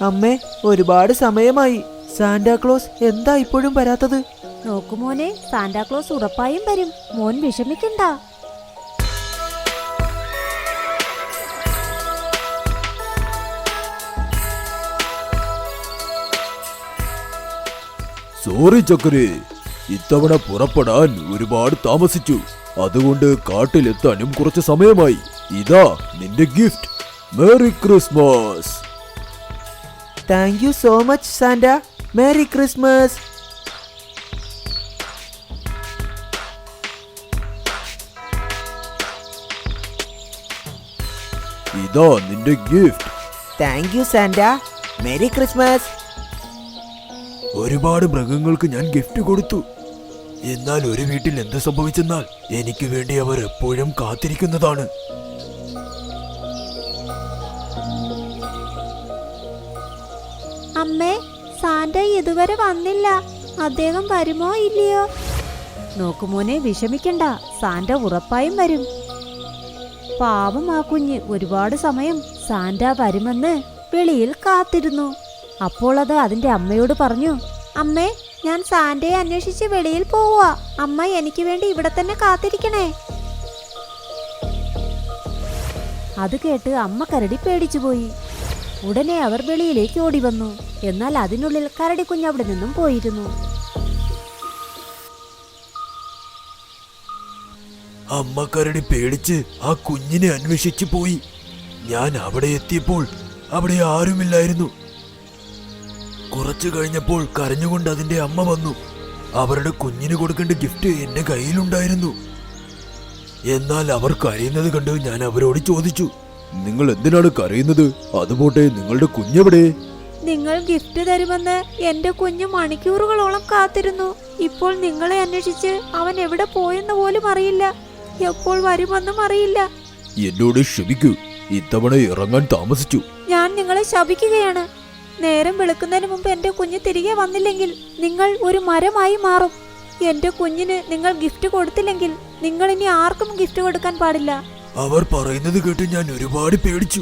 അമ്മേ, ഒരുപാട് സമയമായി. സാന്റാക്ലോസ് എന്താ ഇപ്പോഴും വരാത്തത്? നോക്കുമോനെ, സാന്റാക്ലോസ് ഉറപ്പായും വരും. മോൻ വിഷമിക്കണ്ട. സോറി ചക്കരേ, ഇത്തവണ പുറപ്പെടാൻ ഒരുപാട് താമസിച്ചു. അതുകൊണ്ട് കാട്ടിലെത്താനും കുറച്ച് സമയമായി. ഇതാ നിന്റെ gift. Merry Christmas. Thank you so much Santa. Merry Christmas. ഇതാ നിന്റെ gift. Thank you Santa. Merry Christmas. ഒരുപാട് മൃഗങ്ങൾക്ക് ഞാൻ ഗിഫ്റ്റ് കൊടുത്തു. എന്നാൽ ഒരു വീട്ടിൽ എന്ത് സംഭവിച്ചെന്നാൽ എനിക്ക് വേണ്ടി അവർ എപ്പോഴും കാത്തിരിക്കുന്നതാണ്. അമ്മേ, സാന്റ ഇതുവരെ വന്നില്ല. അദ്ദേഹം വരുമോ ഇല്ലയോ? നോക്കുമോനെ, വിഷമിക്കണ്ട. സാന്റ ഉറപ്പായും വരും. പാവം ആ കുഞ്ഞ് ഒരുപാട് സമയം സാന്റ വരുമെന്ന് വെളിയിൽ കാത്തിരുന്നു. അപ്പോൾ അത് അതിന്റെ അമ്മയോട് പറഞ്ഞു, അമ്മേ, ഞാൻ സാന്റയെ അന്വേഷിച്ച് വെളിയിൽ പോവുക. അമ്മ എനിക്ക് വേണ്ടി ഇവിടെ തന്നെ കാത്തിരിക്കണേ. അത് കേട്ട് അമ്മ കരടി പേടിച്ചുപോയി. ഉടനെ അവർ വെളിയിലേക്ക് ഓടി വന്നു. എന്നാൽ അതിനുള്ളിൽ കരടി കുഞ്ഞ് അവിടെ നിന്നും പോയിരുന്നു. അമ്മ കരടി പേടിച്ച് ആ കുഞ്ഞിനെ അന്വേഷിച്ചു പോയി. ഞാൻ അവിടെ എത്തിയപ്പോൾ അവിടെ ആരുമില്ലായിരുന്നു. കുറച്ചു കഴിഞ്ഞപ്പോൾ കരഞ്ഞുകൊണ്ട് അതിന്റെ അമ്മ വന്നു. അവരുടെ കുഞ്ഞിന് കൊടുക്കേണ്ട ഗിഫ്റ്റ് എന്റെ കയ്യിലുണ്ടായിരുന്നു. എന്നാൽ അവർ കരയുന്നത് കണ്ട് ഞാൻ അവരോട് ചോദിച്ചു, നിങ്ങൾ എന്തിനാണ് കരയുന്നത്? അതുപോട്ടെ, നിങ്ങളുടെ കുഞ്ഞെവിടെ? നിങ്ങൾ ഗിഫ്റ്റ് തരുമെന്ന് എന്റെ കുഞ്ഞ് മണിക്കൂറുകളോളം കാത്തിരുന്നു. ഇപ്പോൾ നിങ്ങളെ അന്വേഷിച്ച് അവൻ എവിടെ പോയെന്ന് പോലും അറിയില്ല. എപ്പോൾ വരുമെന്നും അറിയില്ല. എന്നോട് ക്ഷമിക്കൂ, ഇത്തവണ ഇറങ്ങാൻ താമസിച്ചു. ഞാൻ നിങ്ങളെ ശപിക്കുകയാണ്. നേരം വെളുക്കുന്നതിന് മുമ്പ് എന്റെ കുഞ്ഞ് തിരികെ വന്നില്ലെങ്കിൽ നിങ്ങൾ ഒരു മരമായി മാറും. എന്റെ കുഞ്ഞിന് നിങ്ങൾ ഗിഫ്റ്റ് കൊടുത്തില്ലെങ്കിൽ നിങ്ങൾ ഇനി ആർക്കും ഗിഫ്റ്റ് കൊടുക്കാൻ പാടില്ല. അവർ പറയുന്നത് കേട്ട് ഞാൻ ഒരുപാട് പേടിച്ചു.